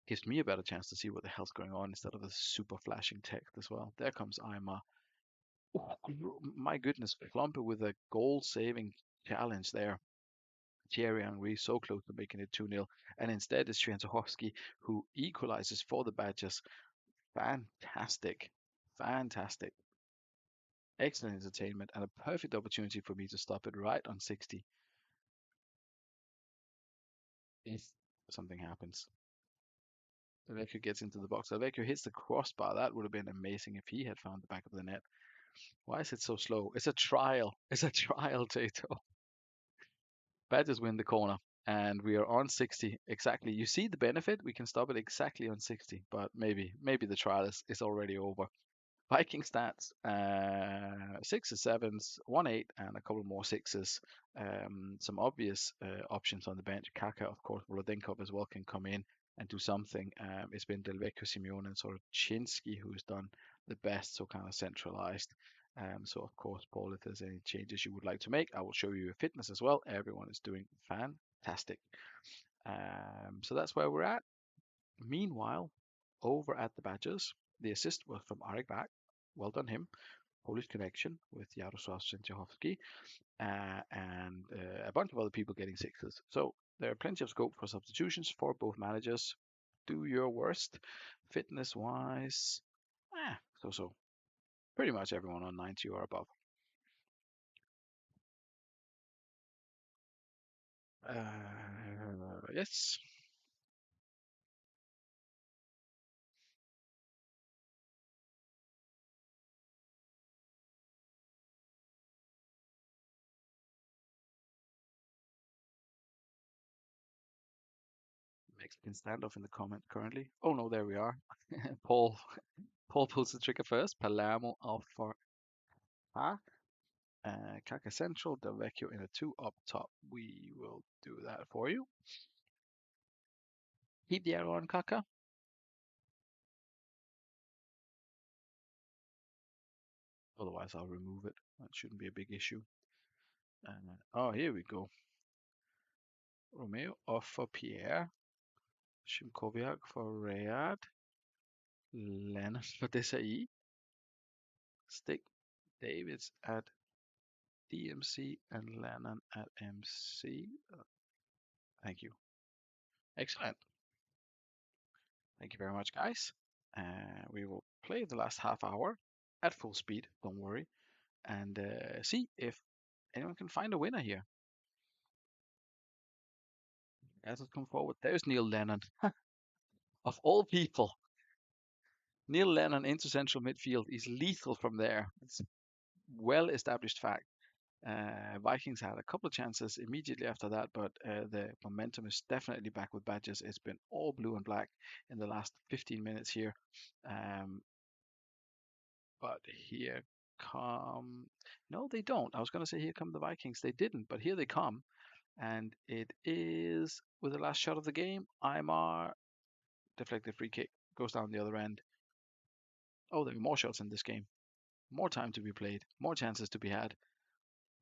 Gives me a better chance to see what the hell's going on instead of a super flashing text as well. There comes Ima. Oh, my goodness, Klumper with a goal-saving challenge there. Thierry Henry so close to making it 2-0, and instead it's Świętochowski who equalizes for the Badgers. Fantastic, fantastic. Excellent entertainment and a perfect opportunity for me to stop it right on 60 if something happens. Alvecchio gets into the box. Alvecchio hits the crossbar. That would have been amazing if he had found the back of the net. Why is it so slow? It's a trial. It's a trial, Tato. Badgers win the corner, and we are on 60 exactly. You see the benefit? We can stop it exactly on 60, but maybe the trial is already over. Viking stats: sixes, sevens, 1-8, and a couple more sixes. Some obvious options on the bench. Kaka, of course, Volodinkov as well can come in and do something. It's been Delvecchio, Simeone, and sort of Chinsky who's done the best, so kind of centralized. So, of course, Paul, if there's any changes you would like to make, I will show you your fitness as well. Everyone is doing fantastic. So that's where we're at. Meanwhile, over at the Badgers, the assist was from Arik Bak. Well done him. Polish connection with Jarosław Szczęsniowski and a bunch of other people getting sixes. So there are plenty of scope for substitutions for both managers. Do your worst. Fitness wise, so. Pretty much everyone on 90 or above. Yes, Mexican standoff in the comment currently. Oh no, there we are. Paul Paul pulls the trigger first. Palermo off for Kaka Central, Del Vecchio in a 2 up top. We will do that for you. Keep the arrow on Kaka. Otherwise, I'll remove it. That shouldn't be a big issue. Oh, here we go. Romeo off for Pierre. Shimkoviak for Rayad. Lennon for Desai. Stick Davids at DMC and Lennon at MC. Thank you. Excellent. Thank you very much, guys. We will play the last half hour at full speed. Don't worry. And see if anyone can find a winner here. Guys, let's come forward. There's Neil Lennon. Of all people, Neil Lennon into central midfield is lethal from there. It's a well established fact. Vikings had a couple of chances immediately after that, but the momentum is definitely back with Badgers. It's been all blue and black in the last 15 minutes here. Um, but here come. No, they don't. I was going to say here come the Vikings. They didn't, but here they come. And it is with the last shot of the game. Imar deflected free kick goes down the other end. Oh, there are more shots in this game. more time to be played, more chances to be had.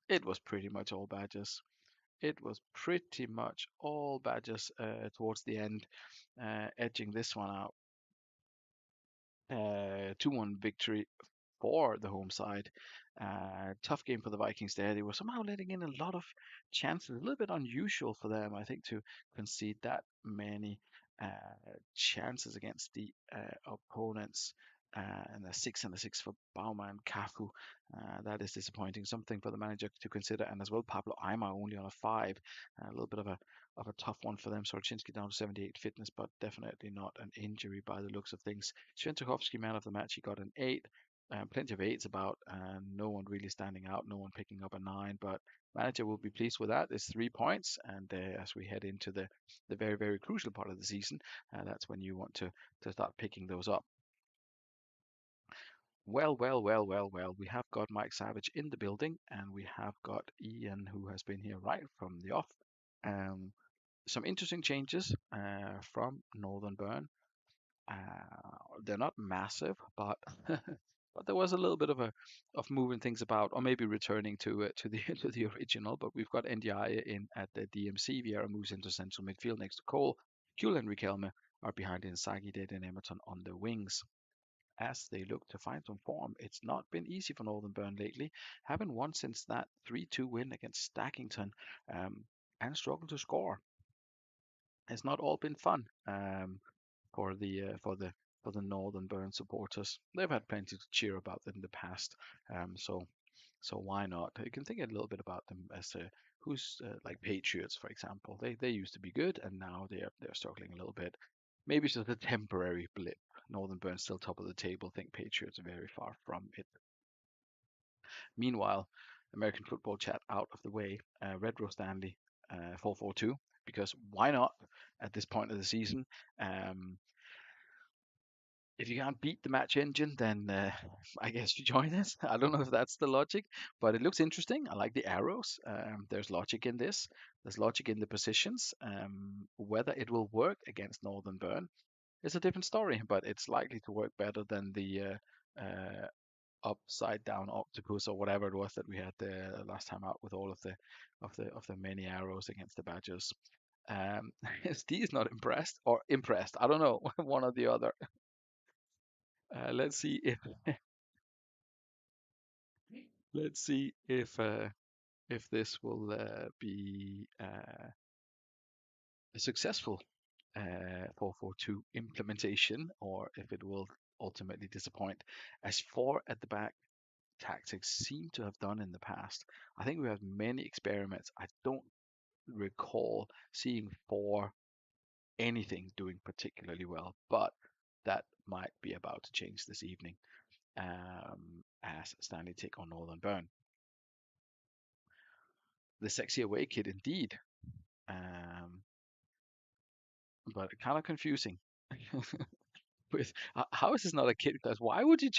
It was pretty much all Badgers. It was pretty much all Badgers towards the end, edging this one out. 2-1 victory for the home side. Tough game for the Vikings there. They were somehow letting in a lot of chances. A little bit unusual for them, I think, to concede that many chances against the opponents. And a 6 for Baumann Cafu. That is disappointing. Something for the manager to consider. And as well, Pablo Aimar only on a 5. A little bit of a tough one for them. Sorchinski down to 78 fitness, but definitely not an injury by the looks of things. Sventukovsky, man of the match, he got an 8. Plenty of eights about, and no one really standing out, no one picking up a 9. But manager will be pleased with that. It's 3 points, and as we head into the very very crucial part of the season, that's when you want to start picking those up. Well. We have got Mike Savage in the building, and we have got Ian, who has been here right from the off. Um, some interesting changes from Northern Burn. They're not massive, but but there was a little bit of moving things about, or maybe returning to the to the original. But we've got NDI in at the DMC. Vieira moves into central midfield next to Cole. Kuhl and Riquelme are behind Inzaghi, Dede, and Emerton on the wings. As they look to find some form, it's not been easy for Northern Burn lately. Haven't won since that 3-2 win against Stackington, um, and struggled to score. It's not all been fun. For the Northern Burn supporters. They've had plenty to cheer about in the past, so why not? You can think a little bit about them as who's like Patriots, for example. They used to be good, and now they're struggling a little bit. Maybe it's just a temporary blip. Northern Burn still top of the table. Think Patriots are very far from it. Meanwhile, American football chat out of the way. Red Rose Stanley 4-4-2, because why not at this point of the season? Um, if you can't beat the match engine, then I guess you join it. I don't know if that's the logic, but it looks interesting. I like the arrows. There's logic in this. There's logic in the positions. Whether it will work against Northern Burn is a different story, but it's likely to work better than the upside down octopus or whatever it was that we had the last time out with all of the many arrows against the Badgers. SD is not impressed or impressed. I don't know, one or the other. Let's see if this will be a successful 4-4-2 implementation, or if it will ultimately disappoint, as four at the back tactics seem to have done in the past. I think we have many experiments. I don't recall seeing four anything doing particularly well, but that might be about to change this evening, as Stanley take on Northern Burn. The sexy away kid indeed, um, but kind of confusing. With how is this not a kid class? Why would you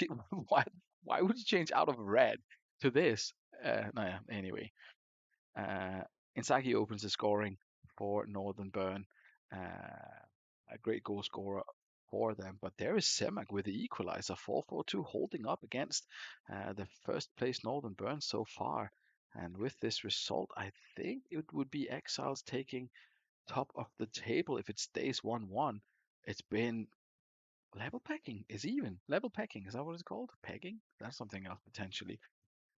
why would you change out of red to this? No, yeah, anyway, uh, Inzaghi opens the scoring for Northern Burn. A great goal scorer for them, but there is Semak with the equalizer, 4-4-2, holding up against the first place Northern Burn so far. And with this result, I think it would be Exiles taking top of the table if it stays 1-1. It's been level pecking is even. Level pecking, is that what it's called? Pegging? That's something else potentially.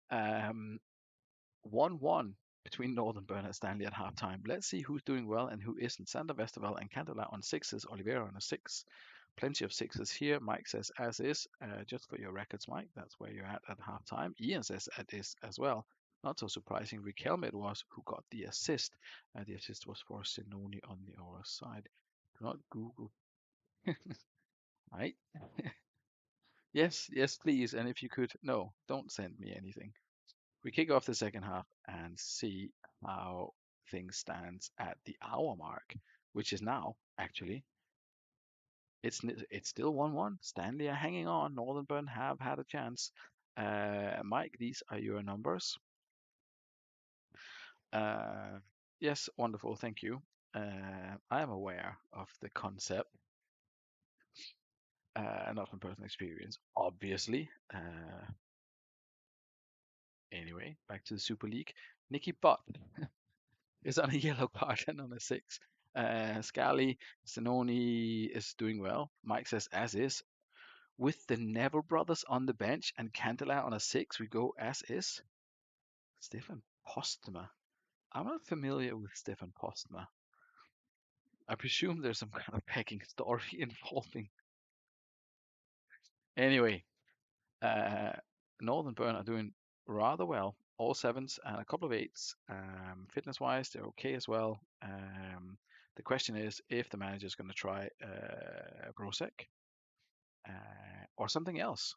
Um, 1-1 between Northern Burn and Stanley at halftime. Let's see who's doing well and who isn't. Sander Westerveld and Candela on 6s, Oliveira on a 6. Plenty of 6s here. Mike says as is. Just for your records, Mike, that's where you're at halftime. Ian says at is as well. Not so surprising. Riquelme it was who got the assist. The assist was for Sinoni on the other side. Do not Google. Right? Yes, please. And if you could, no, don't send me anything. We kick off the second half and see how things stands at the hour mark, which is now actually it's still 1-1. Stanley are hanging on. Northern Burn have had a chance. Mike, these are your numbers. Uh, yes, wonderful, thank you. I am aware of the concept, not from personal experience, obviously. Anyway, back to the Super League. Nicky Butt is on a yellow card and on a six. Scally, Zanoni is doing well. Mike says as is. With the Neville brothers on the bench and Cantala on a six, we go as is. Stefan Postma. I'm not familiar with Stefan Postma. I presume there's some kind of pecking story involving. Anyway, uh, Northern Burn are doing rather well. All sevens and a couple of eights. Fitness wise, they're okay as well. The question is if the manager is going to try Brosek or something else.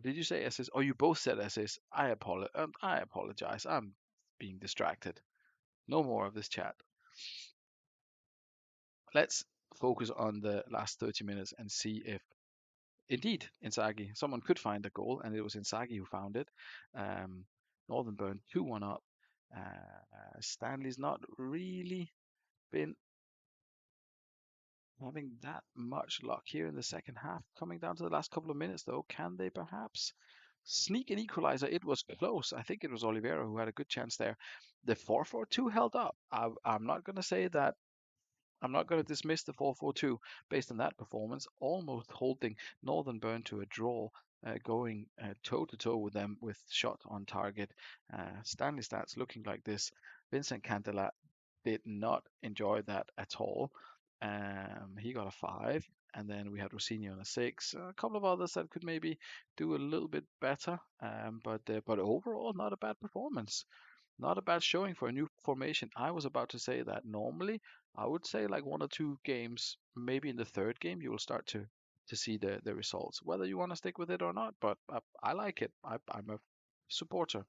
Did you say SS? Oh, you both said SS. I apologize. I'm being distracted. No more of this chat. Let's focus on the last 30 minutes and see if indeed Inzaghi, someone could find a goal, and it was Inzaghi who found it. Um, Northern Burn 2-1 up. Stanley's not really been having that much luck here in the second half. Coming down to the last couple of minutes, though, can they perhaps sneak an equalizer? It was close. I think it was Oliveira who had a good chance there. The 4-4-2 held up. I'm not going to say that I'm not going to dismiss the 4-4-2 based on that performance, almost holding Northern Burn to a draw, going toe to toe with them with shot on target. Stanley stats looking like this. Vincent Cantala did not enjoy that at all. He got a 5, and then we had Rossini on a 6. A couple of others that could maybe do a little bit better, but overall, not a bad performance. Not a bad showing for a new formation. I was about to say that normally I would say like one or two games, maybe in the third game, you will start to see the results, whether you want to stick with it or not. But I like it. I'm a supporter.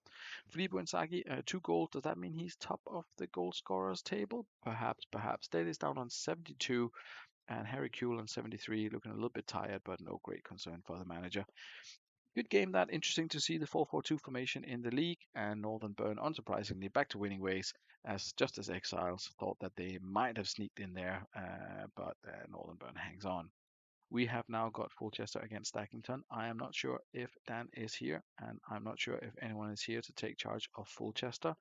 Filippo Inzaghi, 2 goals. Does that mean he's top of the goal scorers table? Perhaps, perhaps. Daly's down on 72 and Harry Kuehl on 73, looking a little bit tired, but no great concern for the manager. Good game that. Interesting to see the 4-4-2 formation in the league, and Northern Burn, unsurprisingly, back to winning ways, as just as Exiles thought that they might have sneaked in there, but Northern Burn hangs on. We have now got Fulchester against Stackington. I am not sure if Dan is here, and I'm not sure if anyone is here to take charge of Fulchester.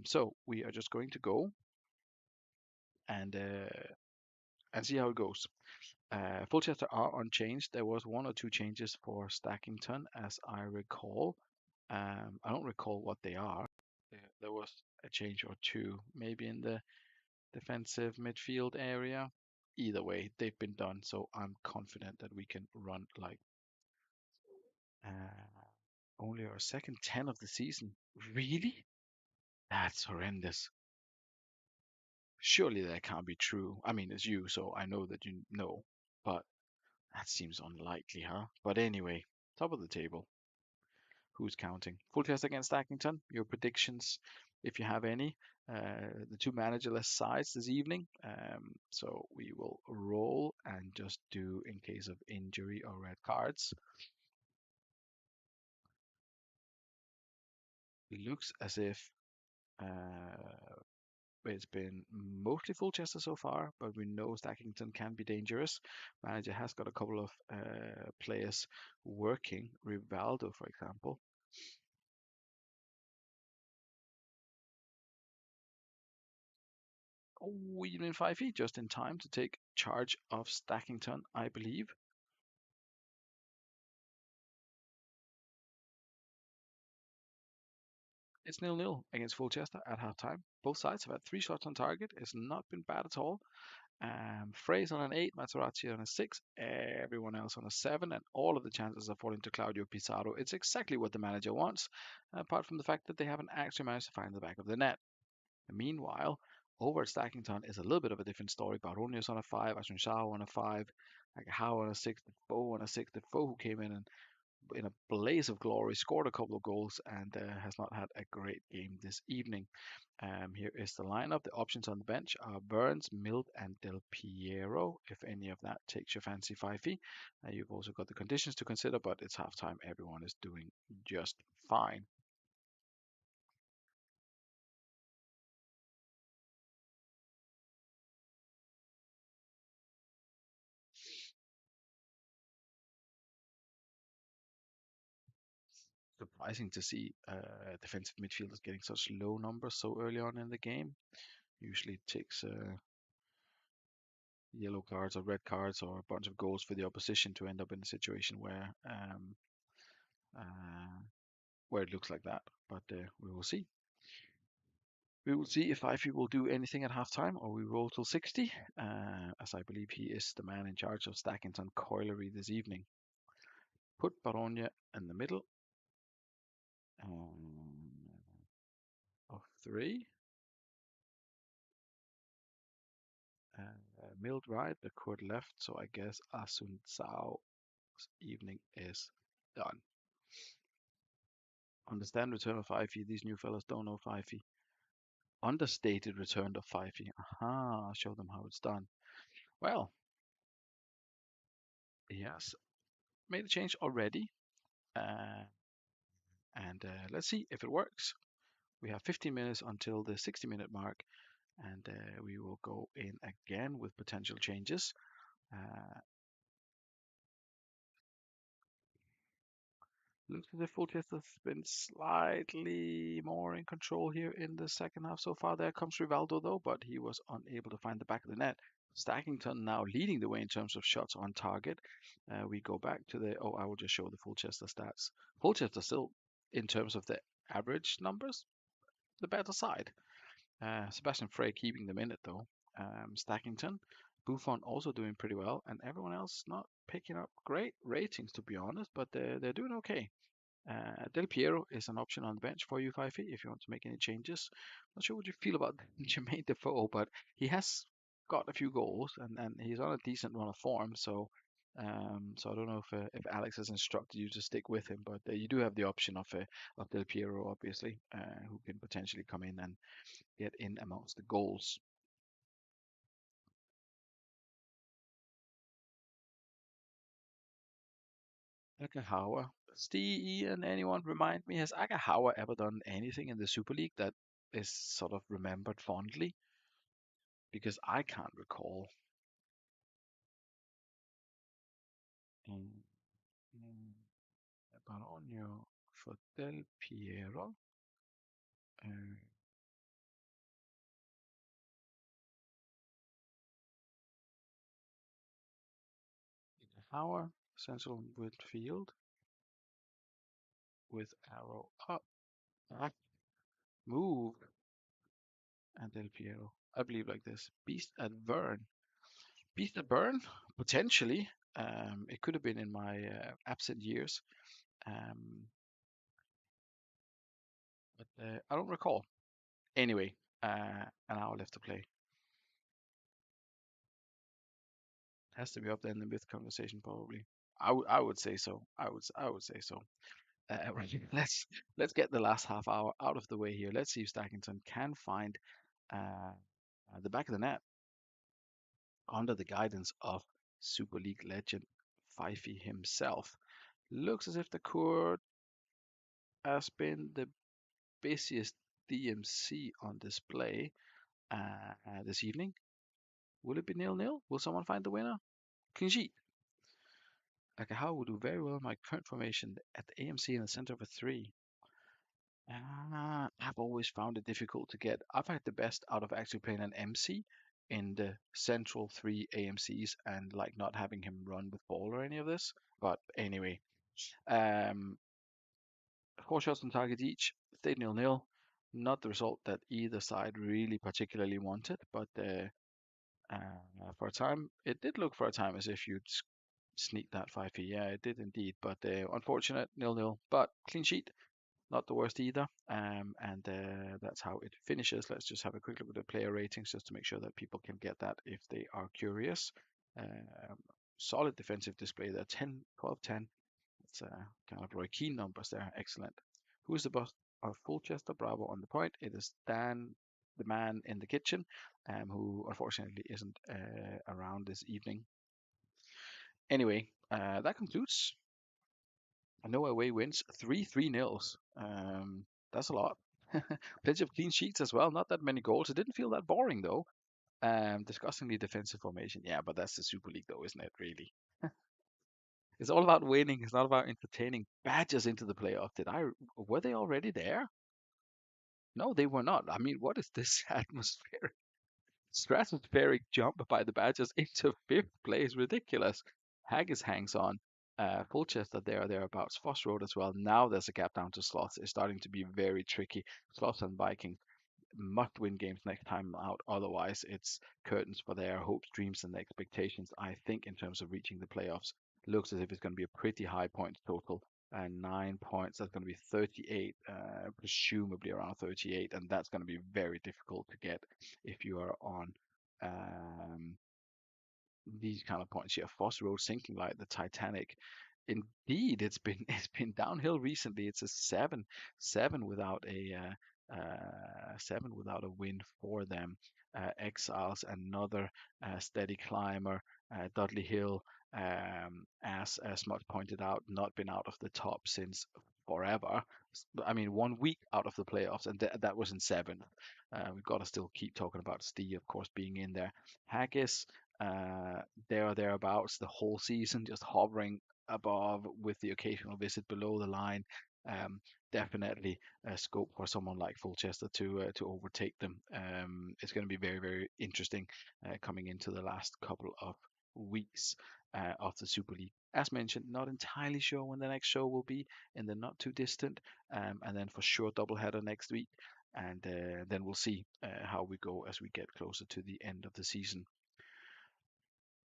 So we are just going to go and see how it goes. Fulchester are unchanged. There was one or two changes for Stackington, as I recall. I don't recall what they are. There was a change or two, maybe in the defensive midfield area. Either way, they've been done, so I'm confident that we can run like only our second 10 of the season. Really? That's horrendous. Surely that can't be true. I mean, it's you, so I know that you know, but that seems unlikely, huh? But anyway, top of the table. Who's counting? Full test against Stackington. Your predictions, if you have any. The two managerless sides this evening. So we will roll and just do in case of injury or red cards. It looks as if it's been mostly Fulchester so far, but we know Stackington can be dangerous. Manager has got a couple of players working. Rivaldo, for example. Oh, even 5 feet just in time to take charge of Stackington, I believe. It's 0-0 against Fulchester at halftime. Both sides have had 3 shots on target. It's not been bad at all. Frey's on an 8, Materazzi on a 6, everyone else on a 7, and all of the chances are falling to Claudio Pizarro. It's exactly what the manager wants, apart from the fact that they haven't actually managed to find the back of the net. And meanwhile, over at Stackington is a little bit of a different story. Baronius on a 5, Asunciao on a 5, Howe on a 6, Defoe on a 6. Defoe who came in a blaze of glory, scored a couple of goals, and has not had a great game this evening. Here is the lineup. The options on the bench are Burns, Mild, and Del Piero. If any of that takes your fancy, Fifey. You've also got the conditions to consider, but it's halftime. Everyone is doing just fine. Surprising to see defensive midfielders getting such low numbers so early on in the game. Usually it takes yellow cards or red cards or a bunch of goals for the opposition to end up in a situation uh, where it looks like that. But we will see. We will see if Ify will do anything at halftime or we roll till 60, as I believe he is the man in charge of Stackington Coilery this evening. Put Baronia in the middle um, of three. Milled right, the court left, so I guess Asun Sao's evening is done. Understand return of Ify. These new fellas don't know Ify. Understated return of Ify. Aha, show them how it's done. Well, he has made a change already. Uh, and let's see if it works. We have 15 minutes until the 60-minute mark, and we will go in again with potential changes. Uh, Looks as if Twentieth has been slightly more in control here in the second half so far. There comes Rivaldo though, but he was unable to find the back of the net. Stackington now leading the way in terms of shots on target. We go back to the. Oh, I will just show the Fulchester stats. Fulchester still, in terms of the average numbers, the better side. Sebastian Frey keeping them in it though. Stackington, Buffon also doing pretty well, and everyone else not picking up great ratings to be honest, but they're doing okay. Del Piero is an option on the bench for you, Fifi, if you want to make any changes. Not sure what you feel about Jermaine Defoe, but he has got a few goals and he's on a decent run of form. So I don't know if Alex has instructed you to stick with him, but you do have the option of Del Piero, obviously, who can potentially come in and get in amongst the goals. Agahawa. Steve, Ian, anyone remind me, has Agahawa ever done anything in the Super League that is sort of remembered fondly? Because I can't recall. Mm, mm, Baronio for Del Piero. Uh, Agahawa, central midfield with arrow up, back, move, and Del Piero. I believe like this. Beast at Vern. Beast at Burn, potentially. It could have been in my absent years, um, but I don't recall. Anyway, an hour left to play. Has to be up there in the myth conversation, probably. I would say so. I would say so. Right, let's get the last half hour out of the way here. Let's see if Stackington can find the back of the net under the guidance of Super League legend Fife himself. Looks as if the court has been the busiest DMC on display this evening. Will it be nil-nil? Will someone find the winner? Clean sheet. Akaha will do very well in my current formation at the AMC in the center of a three. I've always found it difficult to get. I've had the best out of actually playing an MC in the central three AMCs and like not having him run with ball or any of this. But anyway, um, 4 shots on target each, stayed nil-nil. Not the result that either side really particularly wanted, but for a time, it did look for a time as if you'd sneak that 5p. Yeah, it did indeed, but unfortunate nil-nil. But clean sheet, not the worst either. And that's how it finishes. Let's just have a quick look at the player ratings just to make sure that people can get that if they are curious. Um, Solid defensive display there, 10, 12, 10. It's kind of Roy Keane numbers there. Excellent. Who is the boss of Fulchester Bravo on the point? It is Dan, the man in the kitchen, who unfortunately isn't around this evening. Anyway, that concludes a no away wins 3-3 nils. That's a lot. Plenty of clean sheets as well. Not that many goals. It didn't feel that boring though. Disgustingly defensive formation. Yeah, but that's the Super League though, isn't it? Really. It's all about winning. It's not about entertaining. Badgers into the playoff. Were they already there? No, they were not. I mean, what is this atmosphere? Stratospheric jump by the Badgers into fifth place. Ridiculous. Haggis hangs on. Fulchester there or thereabouts. Foss Road as well. Now there's a gap down to Slots. It's starting to be very tricky. Slots and Vikings must win games next time out. Otherwise, it's curtains for their hopes, dreams, and expectations. I think in terms of reaching the playoffs, looks as if it's going to be a pretty high points total. And 9 points, that's going to be 38, presumably around 38, and that's going to be very difficult to get if you are on um, these kind of points. Yeah, Foss Road sinking like the Titanic. Indeed, it's been it's been downhill recently. It's a seven without a seven without a win for them. Exiles, another steady climber. Dudley Hill, as Smudge pointed out, not been out of the top since forever. I mean, 1 week out of the playoffs, and that was in seventh. We've got to still keep talking about Steve, of course, being in there. Haggis, there or thereabouts the whole season, just hovering above with the occasional visit below the line. Um, Definitely a scope for someone like Fulchester to overtake them. It's going to be very very interesting coming into the last couple of weeks of the Super League. As mentioned, not entirely sure when the next show will be in the not too distant, and then for sure doubleheader next week, and then we'll see how we go as we get closer to the end of the season.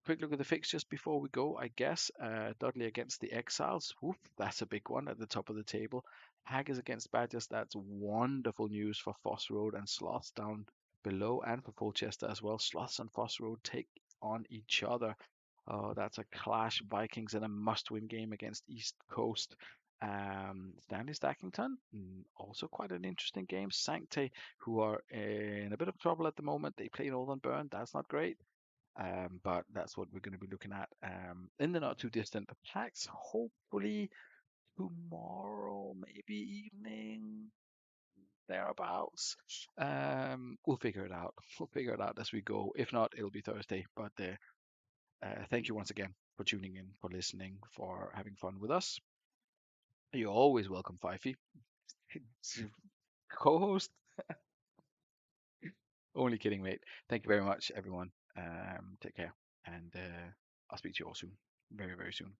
Quick look at the fixtures before we go, I guess. Dudley against the Exiles. Woof, that's a big one at the top of the table. Haggis against Badgers. That's wonderful news for Foss Road and Sloths down below, and for Colchester as well. Sloths and Foss Road take on each other. Oh, that's a clash. Vikings in a must-win game against East Coast. Stanley Stackington, also quite an interesting game. Sancte, who are in a bit of trouble at the moment. They play Northern Burn. That's not great. But that's what we're going to be looking at in the not too distant packs. Hopefully tomorrow, maybe evening, thereabouts. We'll figure it out. We'll figure it out as we go. If not, it'll be Thursday. But thank you once again for tuning in, for listening, for having fun with us. You're always welcome, Fifey. Co-host. Only kidding, mate. Thank you very much, everyone. Take care, and I'll speak to you all soon. Very, very soon.